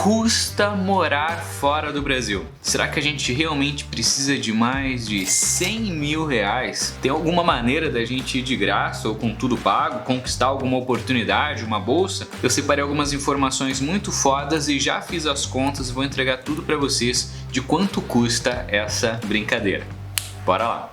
custa morar fora do Brasil? Será que a gente realmente precisa de mais de 100 mil reais? Tem alguma maneira da gente ir de graça ou com tudo pago, conquistar alguma oportunidade, uma bolsa? Eu separei algumas informações muito fodas e já fiz as contas e vou entregar tudo pra vocês de quanto custa essa brincadeira. Bora lá!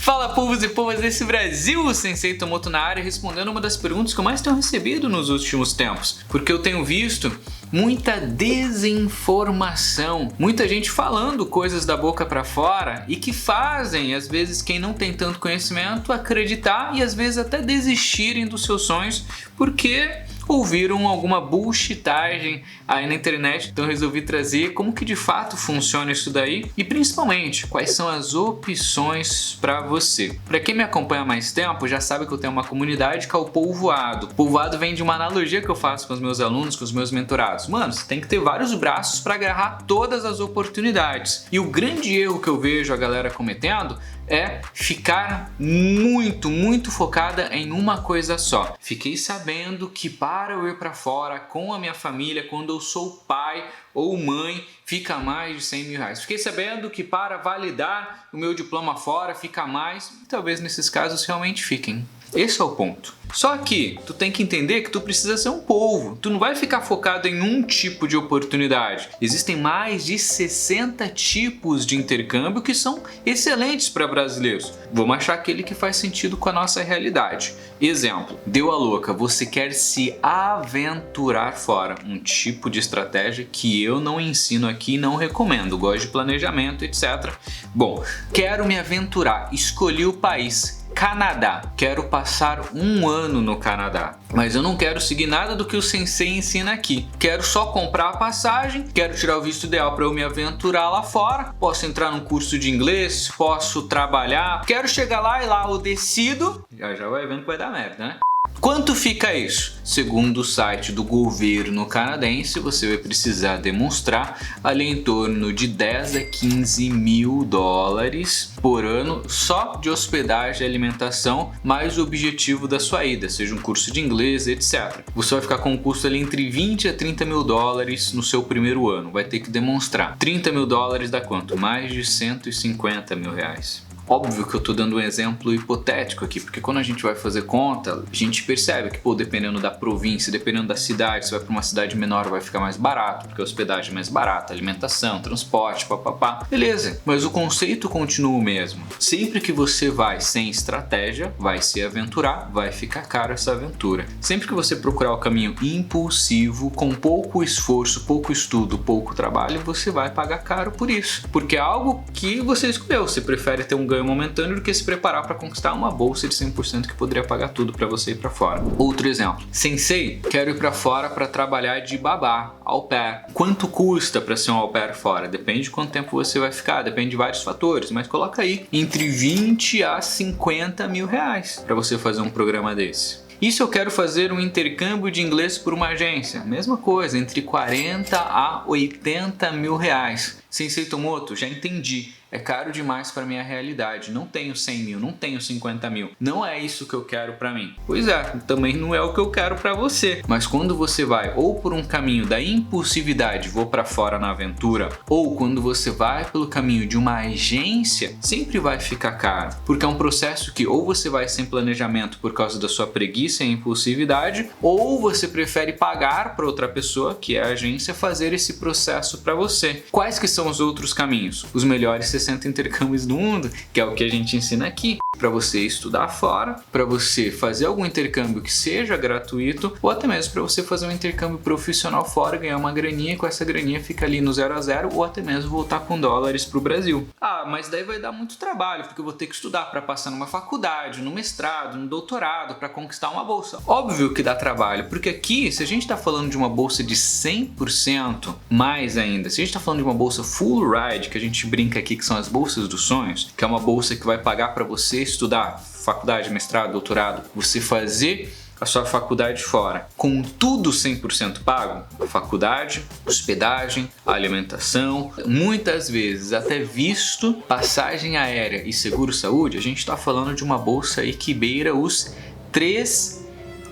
Fala povos e povas desse Brasil, o Sensei Tomoto na área, respondendo uma das perguntas que eu mais tenho recebido nos últimos tempos, porque eu tenho visto muita desinformação, muita gente falando coisas da boca pra fora e que fazem, às vezes, quem não tem tanto conhecimento acreditar e às vezes até desistirem dos seus sonhos porque ouviram alguma bullshitagem aí na internet. Então eu resolvi trazer como que de fato funciona isso daí e principalmente quais são as opções para você. Para quem me acompanha há mais tempo já sabe que eu tenho uma comunidade que é o Polvoado. Polvoado vem de uma analogia que eu faço com os meus alunos, com os meus mentorados. Mano, você tem que ter vários braços para agarrar todas as oportunidades. E o grande erro que eu vejo a galera cometendo é ficar muito focada em uma coisa só. Fiquei sabendo que para eu ir para fora com a minha família, quando eu sou pai ou mãe, fica mais de 100 mil reais. Fiquei sabendo que para validar o meu diploma fora fica mais, e talvez nesses casos realmente fiquem. Esse é o ponto. Só que tu tem que entender que tu precisa ser um polvo. Tu não vai ficar focado em um tipo de oportunidade. Existem mais de 60 tipos de intercâmbio que são excelentes para brasileiros. Vamos achar aquele que faz sentido com a nossa realidade. Exemplo, deu a louca, você quer se aventurar fora. Um tipo de estratégia que eu não ensino aqui e não recomendo. Gosto de planejamento, etc. Bom, quero me aventurar. Escolhi o país. Canadá. Quero passar um ano no Canadá, mas eu não quero seguir nada do que o Sensei ensina aqui. Quero só comprar a passagem, quero tirar o visto ideal para eu me aventurar lá fora, posso entrar num curso de inglês, posso trabalhar, quero chegar lá e lá eu decido, já vai vendo que vai dar merda, né? Quanto fica isso? Segundo o site do governo canadense, você vai precisar demonstrar ali em torno de 10 a 15 mil dólares por ano só de hospedagem e alimentação, mais o objetivo da sua ida, seja um curso de inglês, etc. Você vai ficar com um custo ali entre 20 a 30 mil dólares no seu primeiro ano, vai ter que demonstrar. 30 mil dólares dá quanto? Mais de 150 mil reais. Óbvio que eu tô dando um exemplo hipotético aqui, porque quando a gente vai fazer conta, a gente percebe que, pô, dependendo da província, dependendo da cidade, se vai para uma cidade menor vai ficar mais barato, porque a hospedagem é mais barata, alimentação, transporte, papapá. Beleza, mas o conceito continua o mesmo. Sempre que você vai sem estratégia, vai se aventurar, vai ficar caro essa aventura. Sempre que você procurar o caminho impulsivo, com pouco esforço, pouco estudo, pouco trabalho, você vai pagar caro por isso. Porque é algo que você escolheu, você prefere ter um ganho momentâneo do que se preparar para conquistar uma bolsa de 100% que poderia pagar tudo para você ir para fora. Outro exemplo, Sensei, quero ir para fora para trabalhar de babá, au pair. Quanto custa para ser um au pair fora? Depende de quanto tempo você vai ficar, depende de vários fatores, mas coloca aí entre 20 a 50 mil reais para você fazer um programa desse. E se eu quero fazer um intercâmbio de inglês por uma agência? Mesma coisa, entre 40 a 80 mil reais. Sensei Tomoto, já entendi. É caro demais para minha realidade. Não tenho 100 mil, não tenho 50 mil. Não é isso que eu quero para mim. Pois é, também não é o que eu quero para você. Mas quando você vai ou por um caminho da impulsividade, vou para fora na aventura, ou quando você vai pelo caminho de uma agência, sempre vai ficar caro. Porque é um processo que ou você vai sem planejamento por causa da sua preguiça e impulsividade, ou você prefere pagar para outra pessoa, que é a agência, fazer esse processo para você. Quais que são os outros caminhos? Os melhores 60 intercâmbios do mundo, que é o que a gente ensina aqui. Para você estudar fora, para você fazer algum intercâmbio que seja gratuito, ou até mesmo para você fazer um intercâmbio profissional fora, ganhar uma graninha e com essa graninha fica ali no 0 a 0, ou até mesmo voltar com dólares para o Brasil. Ah, mas daí vai dar muito trabalho, porque eu vou ter que estudar para passar numa faculdade, no mestrado, no doutorado, para conquistar uma bolsa. Óbvio que dá trabalho, porque aqui, se a gente está falando de uma bolsa de 100%, mais ainda, se a gente está falando de uma bolsa full ride, que a gente brinca aqui que são as bolsas dos sonhos, que é uma bolsa que vai pagar para você estudar faculdade, mestrado, doutorado, você fazer a sua faculdade fora, com tudo 100% pago, a faculdade, hospedagem, alimentação, muitas vezes até visto, passagem aérea e seguro-saúde, a gente está falando de uma bolsa aí que beira os 3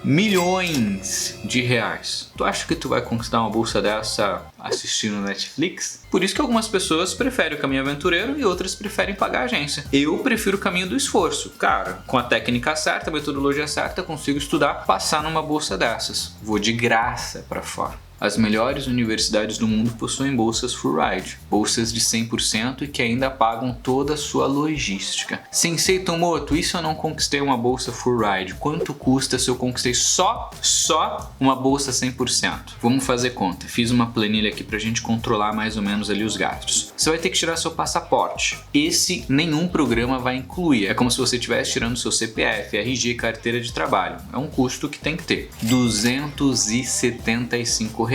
milhões de reais. Tu acha que tu vai conquistar uma bolsa dessa assistindo Netflix? Por isso que algumas pessoas preferem o caminho aventureiro e outras preferem pagar a agência. Eu prefiro o caminho do esforço. Cara, com a técnica certa, a metodologia certa, eu consigo estudar, passar numa bolsa dessas. Vou de graça para fora. As melhores universidades do mundo possuem bolsas full ride, bolsas de 100% e que ainda pagam toda a sua logística. Sensei Tomoto, e se eu não conquistei uma bolsa full ride? Quanto custa se eu conquistei só uma bolsa 100%? Vamos fazer conta. Fiz uma planilha aqui pra gente controlar mais ou menos ali os gastos. Você vai ter que tirar seu passaporte. Esse nenhum programa vai incluir. É como se você estivesse tirando seu CPF, RG e carteira de trabalho. É um custo que tem que ter. R$ 275.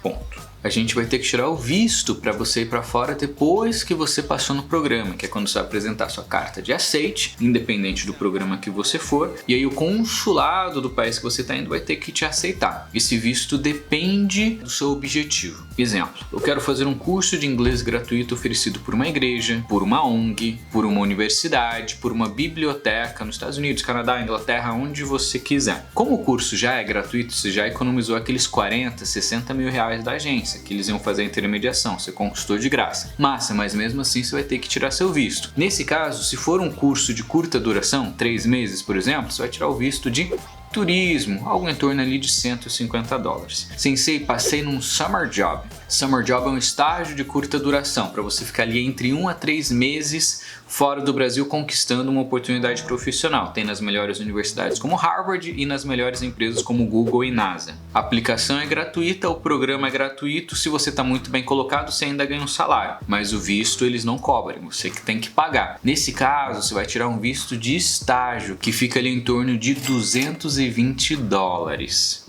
Ponto. A gente vai ter que tirar o visto para você ir para fora depois que você passou no programa, que é quando você vai apresentar sua carta de aceite, independente do programa que você for, e aí o consulado do país que você está indo vai ter que te aceitar. Esse visto depende do seu objetivo. Exemplo, eu quero fazer um curso de inglês gratuito oferecido por uma igreja, por uma ONG, por uma universidade, por uma biblioteca nos Estados Unidos, Canadá, Inglaterra, onde você quiser. Como o curso já é gratuito, você já economizou aqueles 40, 60 mil reais da agência, que eles iam fazer a intermediação, você conquistou de graça. Massa, mas mesmo assim você vai ter que tirar seu visto. Nesse caso, se for um curso de curta duração, 3 meses por exemplo, você vai tirar o visto de turismo, algo em torno ali de $150. Sensei, passei num summer job. Summer job é um estágio de curta duração, para você ficar ali entre 1 a 3 meses fora do Brasil conquistando uma oportunidade profissional. Tem nas melhores universidades como Harvard e nas melhores empresas como Google e NASA. A aplicação é gratuita, o programa é gratuito, se você está muito bem colocado você ainda ganha um salário, mas o visto eles não cobrem, você que tem que pagar. Nesse caso você vai tirar um visto de estágio que fica ali em torno de $220.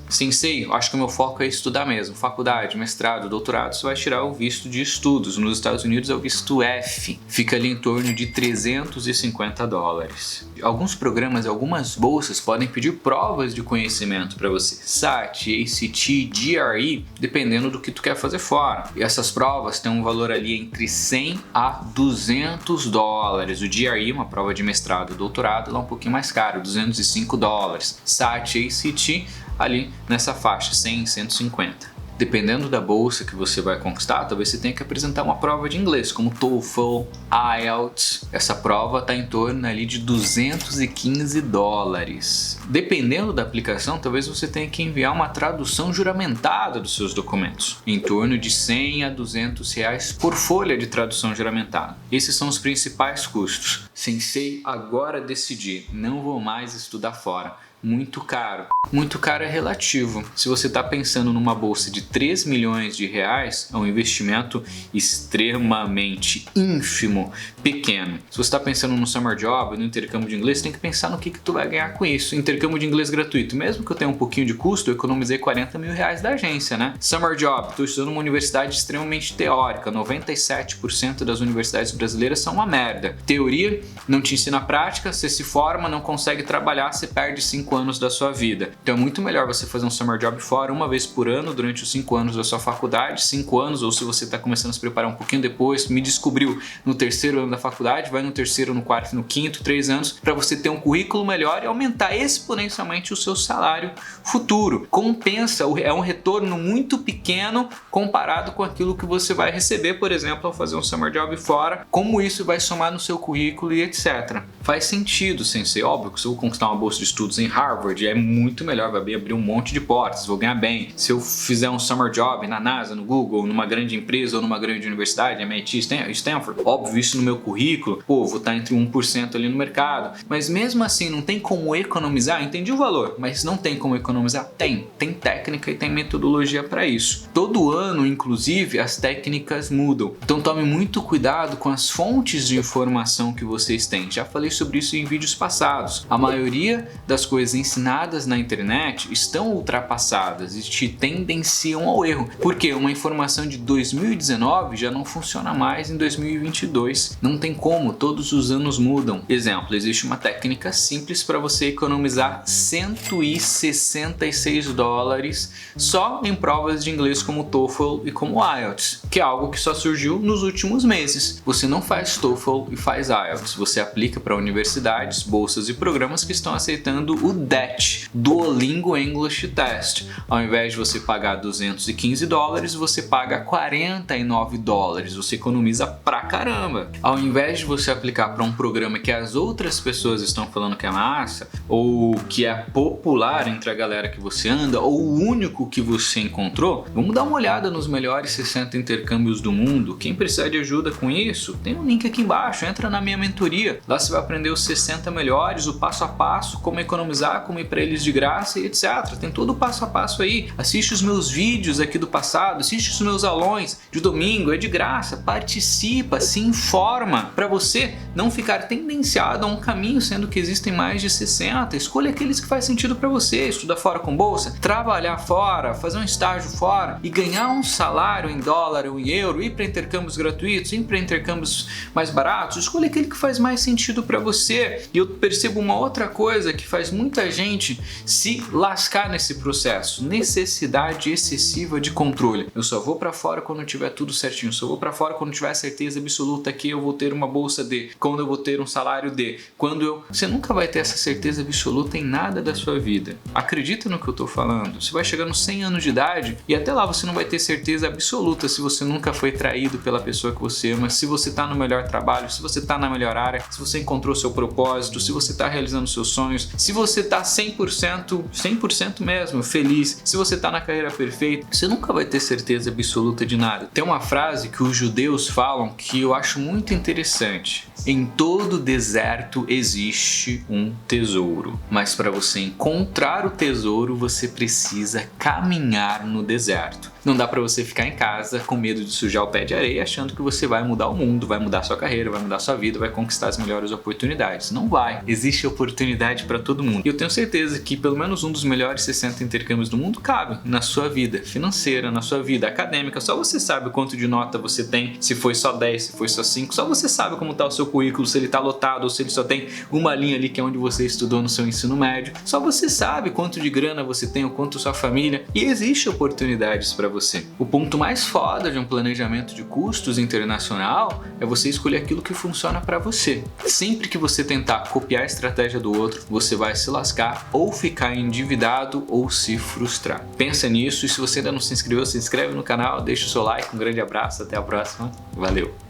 Sensei, eu acho que o meu foco é estudar mesmo, faculdade, mestrado, doutorado, você vai tirar o visto de estudos. Nos Estados Unidos é o visto F, fica ali em torno de $350. Alguns programas, algumas bolsas podem pedir provas de conhecimento para você, SAT, ACT, GRE, dependendo do que tu quer fazer fora. E essas provas têm um valor ali entre $100 a $200. O GRE, uma prova de mestrado, doutorado, ela é um pouquinho mais caro, $205. SAT, ACT, ali nessa faixa, 100, 150. Dependendo da bolsa que você vai conquistar, talvez você tenha que apresentar uma prova de inglês, como TOEFL, IELTS. Essa prova está em torno ali de $215. Dependendo da aplicação, talvez você tenha que enviar uma tradução juramentada dos seus documentos, em torno de $100 a $200 por folha de tradução juramentada. Esses são os principais custos. Sensei, agora decidi, não vou mais estudar fora. Muito caro. Muito caro é relativo. Se você está pensando numa bolsa de 3 milhões de reais, é um investimento extremamente ínfimo, pequeno. Se você está pensando no summer job, no intercâmbio de inglês, tem que pensar no que tu vai ganhar com isso. Intercâmbio de inglês gratuito, mesmo que eu tenha um pouquinho de custo, eu economizei $40 mil da agência, né? Summer job, estou estudando numa universidade extremamente teórica, 97% das universidades brasileiras são uma merda. Teoria não te ensina a prática, você se forma, não consegue trabalhar, você perde 5 anos da sua vida. Então é muito melhor você fazer um summer job fora uma vez por ano durante os 5 anos da sua faculdade, 5 anos, ou se você está começando a se preparar um pouquinho depois, me descobriu no 3º ano da faculdade, vai no 3º, no 4º, no 5º, 3 anos, para você ter um currículo melhor e aumentar exponencialmente o seu salário futuro. Compensa, é um retorno muito pequeno comparado com aquilo que você vai receber, por exemplo, ao fazer um summer job fora, como isso vai somar no seu currículo e etc. Faz sentido, sensei, óbvio que se eu conquistar uma bolsa de estudos em Harvard é muito melhor, vai abrir um monte de portas, vou ganhar bem. Se eu fizer um summer job na NASA, no Google, numa grande empresa ou numa grande universidade, MIT, Stanford, óbvio, isso no meu currículo, pô, vou estar entre 1% ali no mercado. Mas mesmo assim, não tem como economizar? Entendi o valor, mas não tem como economizar? Tem técnica e tem metodologia para isso. Todo ano, inclusive, as técnicas mudam. Então tome muito cuidado com as fontes de informação que vocês têm. Já falei sobre isso em vídeos passados. A maioria das coisas ensinadas na internet estão ultrapassadas e te tendenciam ao erro, porque uma informação de 2019 já não funciona mais em 2022. Não tem como, todos os anos mudam. Exemplo, existe uma técnica simples para você economizar $166 só em provas de inglês como TOEFL e como IELTS. que é algo que só surgiu nos últimos meses. Você não faz TOEFL e faz IELTS, você aplica para universidades, bolsas e programas que estão aceitando o DET, Duolingo English Test. Ao invés de você pagar $215, você paga $49. Você economiza pra caramba. Ao invés de você aplicar para um programa que as outras pessoas estão falando que é massa, ou que é popular entre a galera que você anda, ou o único que você encontrou, vamos dar uma olhada nos melhores 60 intercâmbios do mundo. Quem precisar de ajuda com isso, tem um link aqui embaixo, entra na minha mentoria. Lá você vai aprender os 60 melhores, o passo a passo, como economizar, como ir para eles de graça e etc. Tem todo o passo a passo aí. Assiste os meus vídeos aqui do passado, assiste os meus aulões de domingo, é de graça. Participa, se informa, para você não ficar tendenciado a um caminho, sendo que existem mais de 60. Escolha aqueles que faz sentido para você. Estudar fora com bolsa, trabalhar fora, fazer um estágio fora e ganhar um salário em dólar ou em euro, ir para intercâmbios gratuitos, ir para intercâmbios mais baratos. Escolha aquele que faz mais sentido para você. E eu percebo uma outra coisa que faz muita gente se lascar nesse processo: necessidade excessiva de controle. Eu só vou para fora quando tiver tudo certinho, só vou para fora quando tiver certeza absoluta que eu vou ter uma bolsa D, quando eu vou ter um salário D, Você nunca vai ter essa certeza absoluta em nada da sua vida. Acredita no que eu tô falando. Você vai chegar nos 100 anos de idade e até lá você não vai ter certeza absoluta se você nunca foi traído pela pessoa que você ama, se você tá no melhor trabalho, se você tá na melhor área, se você encontrou seu propósito, se você tá realizando seus sonhos, se você tá 100% mesmo feliz, se você tá na carreira perfeita. Você nunca vai ter certeza absoluta de nada. Tem uma frase que os judeus falam que eu acho muito interessante: em todo deserto existe um tesouro, mas para você encontrar o tesouro você precisa caminhar no deserto. Não dá para você ficar em casa com medo de sujar o pé de areia achando que você vai mudar o mundo, vai mudar sua carreira, vai mudar sua vida, vai conquistar as melhores oportunidades. Não vai. Existe oportunidade para todo mundo. E eu tenho certeza que pelo menos um dos melhores 60 intercâmbios do mundo cabe na sua vida financeira, na sua vida acadêmica. Só você sabe quanto de nota você tem, se foi só 10, se foi só 5. Só você sabe como está o seu currículo, se ele está lotado ou se ele só tem uma linha ali que é onde você estudou no seu ensino médio. Só você sabe quanto de grana você tem ou quanto sua família. E existe oportunidades para você. O ponto mais foda de um planejamento de custos internacional é você escolher aquilo que funciona para você. Sempre que você tentar copiar a estratégia do outro, você vai se lascar ou ficar endividado ou se frustrar. Pensa nisso e se você ainda não se inscreveu, se inscreve no canal, deixa o seu like, um grande abraço, até a próxima, valeu!